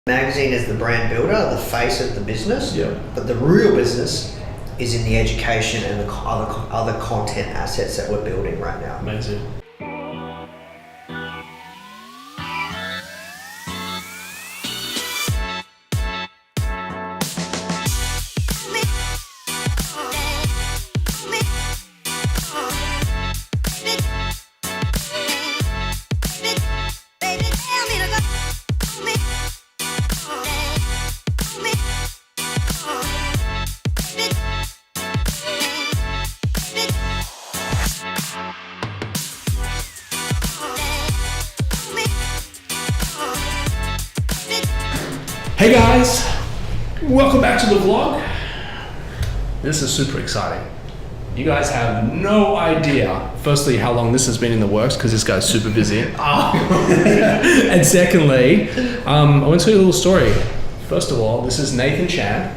Magazine is the brand builder, the face of the business. Yeah. But the real business is in the education and the other content assets that we're building right now. Amazing. Hey guys, welcome back to the vlog. This is super exciting. You guys have no idea, firstly, how long this has been in the works, because this guy's super busy. And secondly, I want to tell you a little story. First of all, this is Nathan Chan,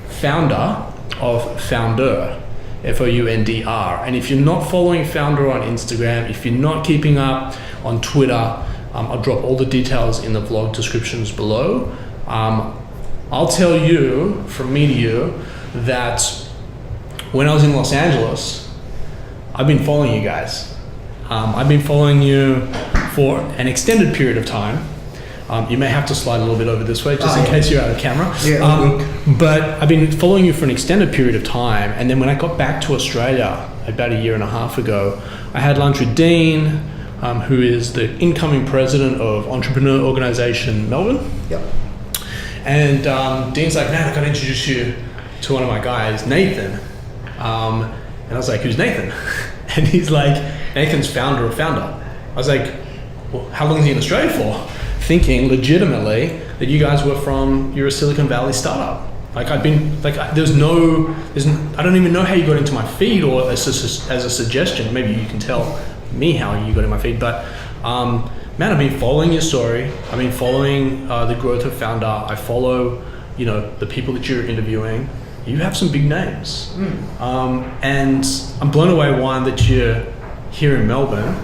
founder of Foundr, Foundr. And if you're not following Foundr on Instagram, if you're not keeping up on Twitter, I'll drop all the details in the vlog descriptions below. I'll tell you, from me to you, that when I was in Los Angeles, I've been following you guys. I've been following you for an extended period of time. You may have to slide a little bit over this way, just in case you're out of camera. But I've been following you for an extended period of time. And then when I got back to Australia about 1.5 years ago, I had lunch with Dean, who is the incoming president of entrepreneur organization Melbourne. Yep. And Dean's like, man, I gotta introduce you to one of my guys, Nathan. And I was like, who's Nathan? And he's like, Nathan's founder of Foundr. I was like, well, how long is he in Australia for? Thinking legitimately that you guys you're a Silicon Valley startup. Like I don't even know how you got into my feed, or as a suggestion. Maybe you can tell me how you got in my feed, but man, I've been following your story. I've been following the growth of Foundr. I follow, the people that you're interviewing. You have some big names. And I'm blown away, one, that you're here in Melbourne,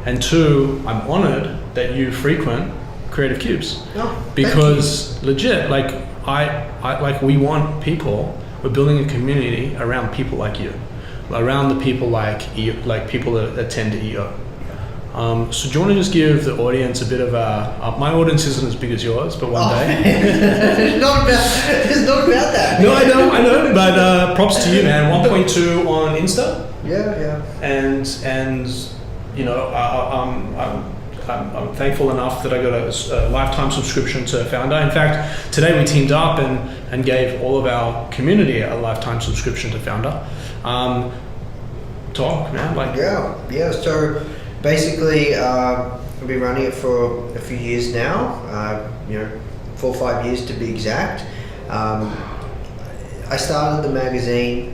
and two, I'm honored that you frequent Creative Cubes. Oh, because legit, we want people, we're building a community around people like you, around the people like people that attend to EO. So do you want to just give the audience a bit of my audience isn't as big as yours, but one day. It's not about that. No, I know, but props to you, man. 1.2 on Insta. Yeah. And I'm thankful enough that I got a lifetime subscription to Foundr. In fact, today we teamed up and gave all of our community a lifetime subscription to Foundr. Talk, man. Yeah. So basically, I've been running it for a few years now. 4 or 5 years to be exact. I started the magazine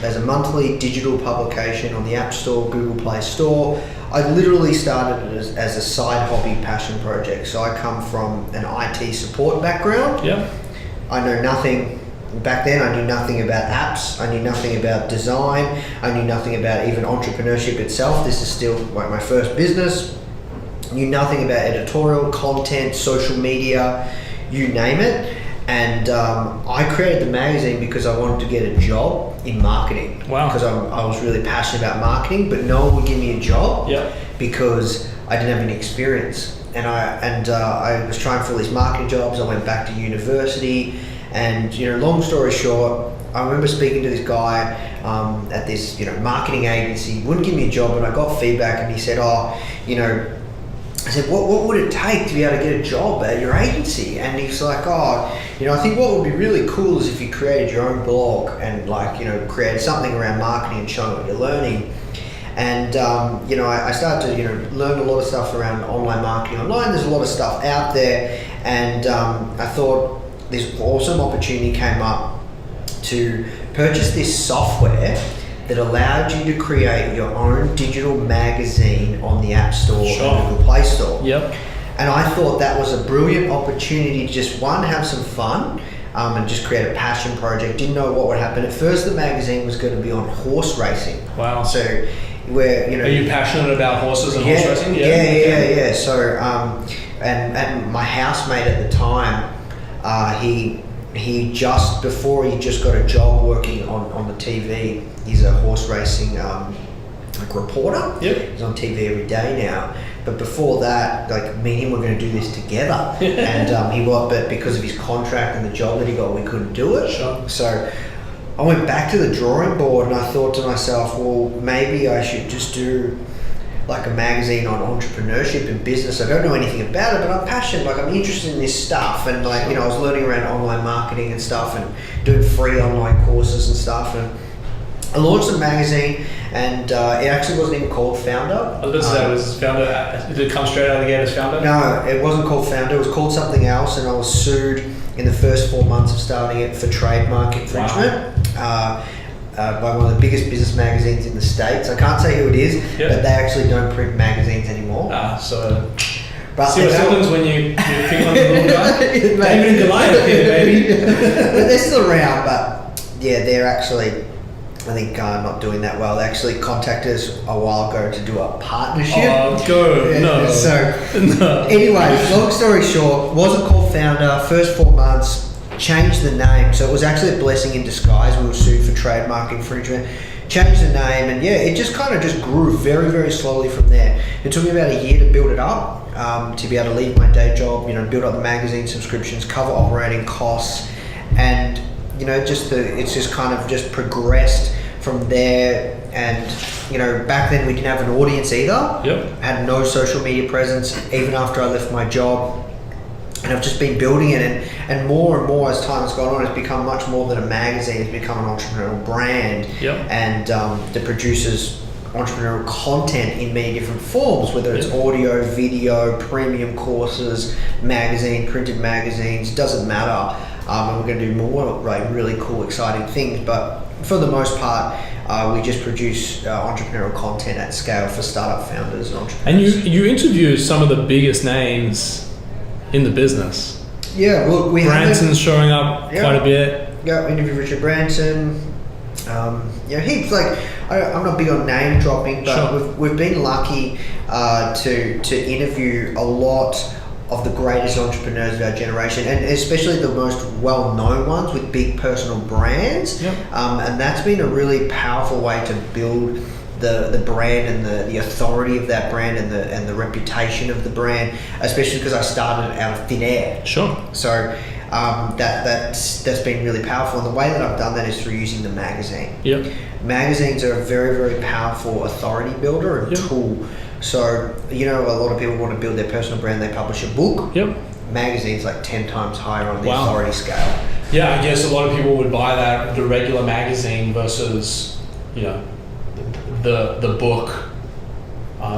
as a monthly digital publication on the App Store, Google Play Store. I literally started it as a side hobby passion project. So I come from an IT support background. Yeah. I know nothing. Back then, I knew nothing about apps. I knew nothing about design. I knew nothing about even entrepreneurship itself. This is still like my first business. Knew nothing about editorial, content, social media, you name it. And I created the magazine because I wanted to get a job in marketing. Wow. Because I was really passionate about marketing, but no one would give me a job. Yeah. Because I didn't have any experience. And I was trying for all these marketing jobs. I went back to university. And long story short, I remember speaking to this guy at this marketing agency. He wouldn't give me a job, and I got feedback, and he said, I said, what would it take to be able to get a job at your agency? And he's like, I think what would be really cool is if you created your own blog and created something around marketing and showing what you're learning. And I started to learn a lot of stuff around online marketing online. There's a lot of stuff out there, and I thought this awesome opportunity came up to purchase this software that allowed you to create your own digital magazine on the App Store and Google Play Store. Yep. And I thought that was a brilliant opportunity to just have some fun and just create a passion project. Didn't know what would happen. At first, the magazine was going to be on horse racing. Wow. So where Are you passionate about horses and horse racing? Yeah. So and my housemate at the time, He just before he just got a job working on the TV. He's a horse racing like reporter. Yep. He's on TV every day now. But before that, like me and him were going to do this together, and he was, but because of his contract and the job that he got, we couldn't do it. Sure. So I went back to the drawing board, and I thought to myself, well, maybe I should just do like a magazine on entrepreneurship and business. I don't know anything about it, but I'm passionate. Like I'm interested in this stuff, and like I was learning around online marketing and stuff, and doing free online courses and stuff. And I launched the magazine, and it actually wasn't even called Foundr. I was about to say, was Foundr? Did it come straight out of the gate as Foundr? No, it wasn't called Foundr. It was called something else, and I was sued in the first 4 months of starting it for trademark infringement. Wow. By one of the biggest business magazines in the States. I can't say who it is, but they actually don't print magazines anymore. But see what happens when you pick on the little guy? David and Goliath here, baby. But they're still around, but yeah, they're actually, I think, not doing that well. They actually contacted us a while ago to do a partnership. Oh, go. No. So, anyways, long story short, wasn't called Foundr, first 4 months, changed the name. So it was actually a blessing in disguise. We were sued for trademark infringement. Changed the name, and yeah, it just kind of just grew very, very slowly from there. It took me about a year to build it up, to be able to leave my day job, build up the magazine subscriptions, cover operating costs, and it's just kind of just progressed from there. And back then we didn't have an audience either. Yep. Had no social media presence even after I left my job. And I've just been building it, and more as time has gone on, it's become much more than a magazine. It's become an entrepreneurial brand, and that produces entrepreneurial content in many different forms, whether it's audio, video, premium courses, magazine, printed magazines, doesn't matter. And we're going to do more like really cool, exciting things. But for the most part, we just produce entrepreneurial content at scale for startup founders and entrepreneurs. And you interview some of the biggest names in the business. Yeah, well, Branson's showing up quite a bit. Yeah, interview Richard Branson. Heaps. Like I'm not big on name dropping, but we've been lucky to interview a lot of the greatest entrepreneurs of our generation, and especially the most well-known ones with big personal brands. And that's been a really powerful way to build the brand and the authority of that brand and the reputation of the brand, especially because I started out of thin air. Sure. So that's been really powerful, and the way that I've done that is through using the magazine. Yep. Magazines are a very, very powerful authority builder and tool. So a lot of people want to build their personal brand, they publish a book. Yep. Magazine's like 10 times higher on the authority scale. Yeah, I guess a lot of people would buy that, the regular magazine versus the book.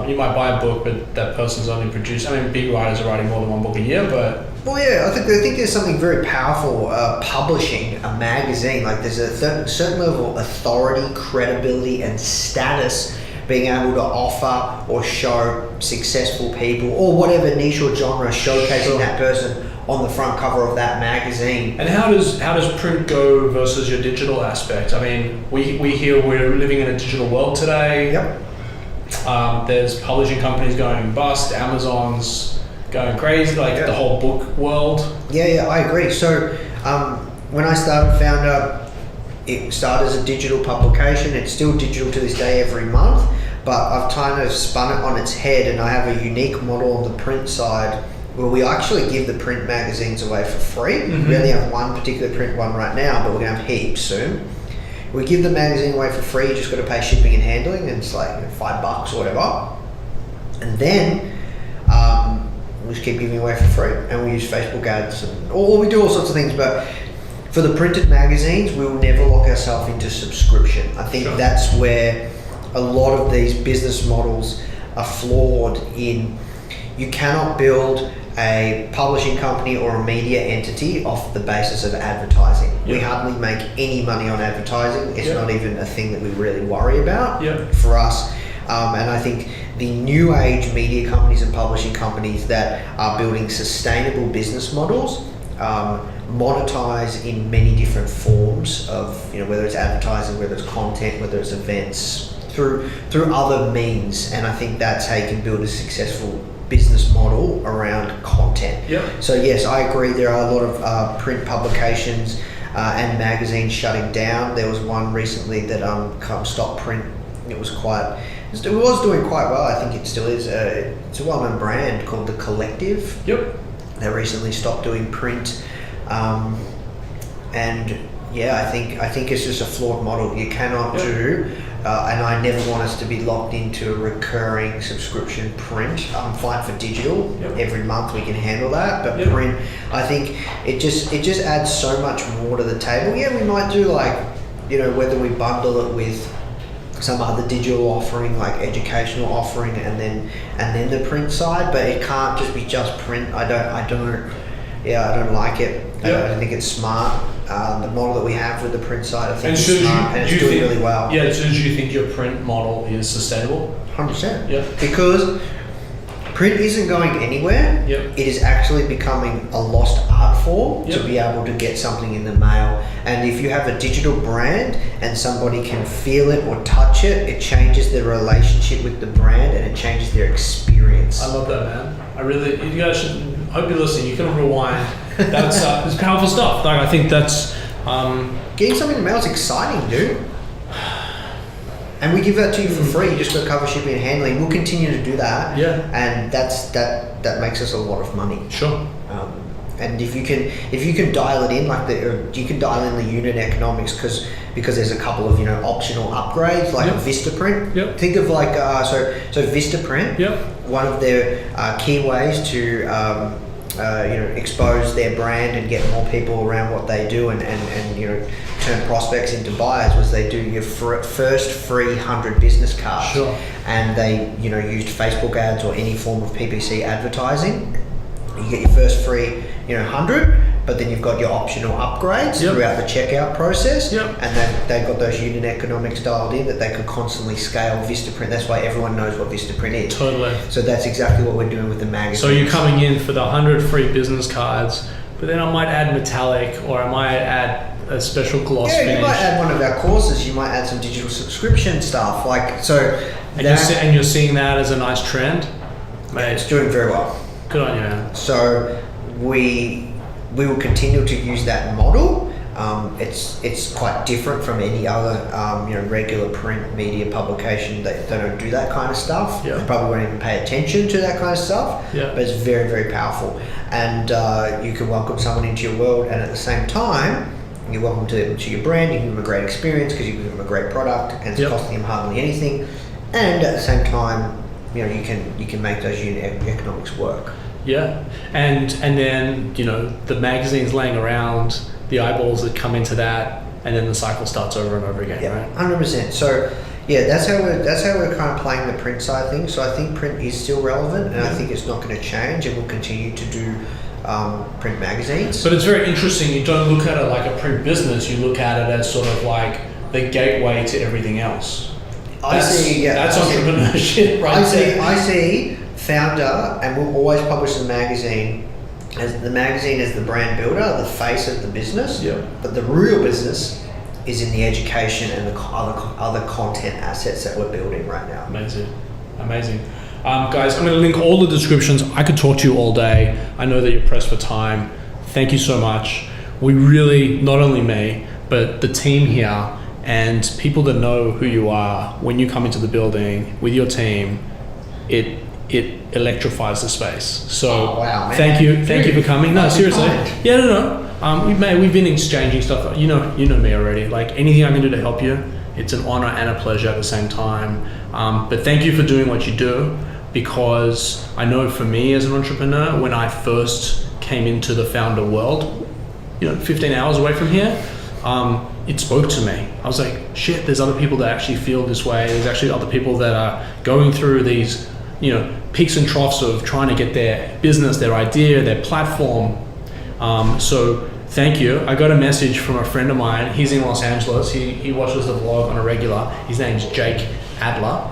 You might buy a book, but that person's only produced. I mean, big writers are writing more than one book a year, but. Well, yeah, I think there's something very powerful publishing a magazine. Like there's a certain level of authority, credibility, and status being able to offer or show successful people or whatever niche or genre, showcasing that person on the front cover of that magazine. And how does print go versus your digital aspect? I mean, we hear we're living in a digital world today. Yep. There's publishing companies going bust, Amazon's going crazy, like the whole book world. Yeah, I agree. So when I started Foundr, it started as a digital publication. It's still digital to this day every month, but I've kind of spun it on its head, and I have a unique model on the print side where we actually give the print magazines away for free. Mm-hmm. We only have one particular print one right now, but we're going to have heaps soon. We give the magazine away for free. You just got to pay shipping and handling, and it's like $5 or whatever. And then we just keep giving away for free, and we use Facebook ads, or we do all sorts of things. But for the printed magazines, we will never lock ourselves into subscription. I think that's where a lot of these business models are flawed in. You cannot build a publishing company or a media entity off the basis of advertising. We hardly make any money on advertising. It's not even a thing that we really worry about for us. And I think the new age media companies and publishing companies that are building sustainable business models monetize in many different forms of, whether it's advertising, whether it's content, whether it's events, through other means. And I think that's how you can build a successful business model around content. Yep. So yes, I agree. There are a lot of print publications and magazines shutting down. There was one recently that stopped print. It was doing quite well. I think it still is. It's a well-known brand called The Collective. Yep. They recently stopped doing print, and yeah, I think it's just a flawed model. You cannot do. And I never want us to be locked into a recurring subscription print. I'm fine for digital. Every month we can handle that, but print, I think it just adds so much more to the table. Yeah, we might do whether we bundle it with some other digital offering, like educational offering, and then the print side, but it can't just be just print. I don't like it. I don't think it's smart. The model that we have with the print side, I think is smart, and it's doing really well. Yeah, so do you think your print model is sustainable? 100%. Yeah. Because print isn't going anywhere. Yep. It is actually becoming a lost art form to be able to get something in the mail. And if you have a digital brand and somebody can feel it or touch it, it changes their relationship with the brand and it changes their experience. I love that, man. You guys should, hope you're listening. You can rewind. That's it's powerful stuff. Like, I think that's getting something in the mail is exciting, dude. And we give that to you for free. You just got to cover shipping and handling. We'll continue to do that. Yeah. And that makes us a lot of money. Sure. And if you can dial it in, you can dial in the unit economics because there's a couple of optional upgrades like Vistaprint. Yep. Think of so Vistaprint. Yep. One of their key ways to expose their brand and get more people around what they do and turn prospects into buyers was they do your first free 100 business cards. Sure. And they used Facebook ads or any form of PPC advertising. You get your first free 100, but then you've got your optional upgrades throughout the checkout process. Yep. And they've got those unit economics dialed in that they could constantly scale Vistaprint. That's why everyone knows what Vistaprint is. Totally. So that's exactly what we're doing with the magazine. So you're coming in for the 100 free business cards, but then I might add metallic, or I might add a special gloss finish. You might add one of our courses. You might add some digital subscription stuff. And you're seeing that as a nice trend? Mate, it's doing very well. Good on you, man. So we will continue to use that model. It's quite different from any other regular print media publication. They don't do that kind of stuff. Yeah. They probably won't even pay attention to that kind of stuff. Yeah. But it's very, very powerful. And you can welcome someone into your world, and at the same time, you welcome them to your brand. You give them a great experience because you give them a great product, and it's costing them hardly anything. And at the same time, you can make those unit economics work. Yeah, and then the magazine's laying around, the eyeballs that come into that, and then the cycle starts over and over again. Yeah, right? 100%. So that's how we're kind of playing the print side of things. So I think print is still relevant, and I think it's not going to change, and we'll continue to do print magazines. But it's very interesting. You don't look at it like a print business. You look at it as sort of like the gateway to everything else. That's entrepreneurship, right? I see Foundr, and we'll always publish the magazine as the brand builder, the face of the business. Yeah. But the real business is in the education and the other content assets that we're building right now. Amazing. Guys, I'm going to link all the descriptions. I could talk to you all day. I know that you're pressed for time. Thank you so much. We really, not only me, but the team here and people that know who you are, when you come into the building with your team, it electrifies the space. So wow, man. Thank you for coming. No, seriously. Kind. Yeah, no. We've been exchanging stuff. You know me already. Like, anything I can do to help you, it's an honor and a pleasure at the same time. But thank you for doing what you do, because I know for me as an entrepreneur, when I first came into the Foundr world, 15 hours away from here, it spoke to me. I was like, shit, there's other people that actually feel this way. There's actually other people that are going through these, peaks and troughs of trying to get their business, their idea, their platform. So thank you. I got a message from a friend of mine. He's in Los Angeles. He watches the vlog on a regular. His name's Jake. Adler.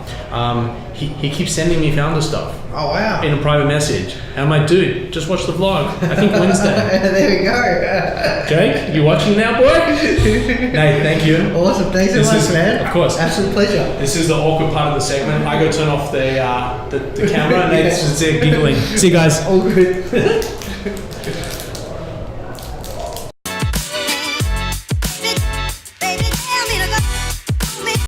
He keeps sending me Foundr stuff Oh wow. in a private message. And I'm like, dude, just watch the vlog. I think Wednesday. There we go. Jake, you watching now, boy? Nate, thank you. Awesome. Thanks so much, man. Of course. Absolute pleasure. This is the awkward part of the segment. I go turn off the camera and Nate's just there giggling. See you guys. All good.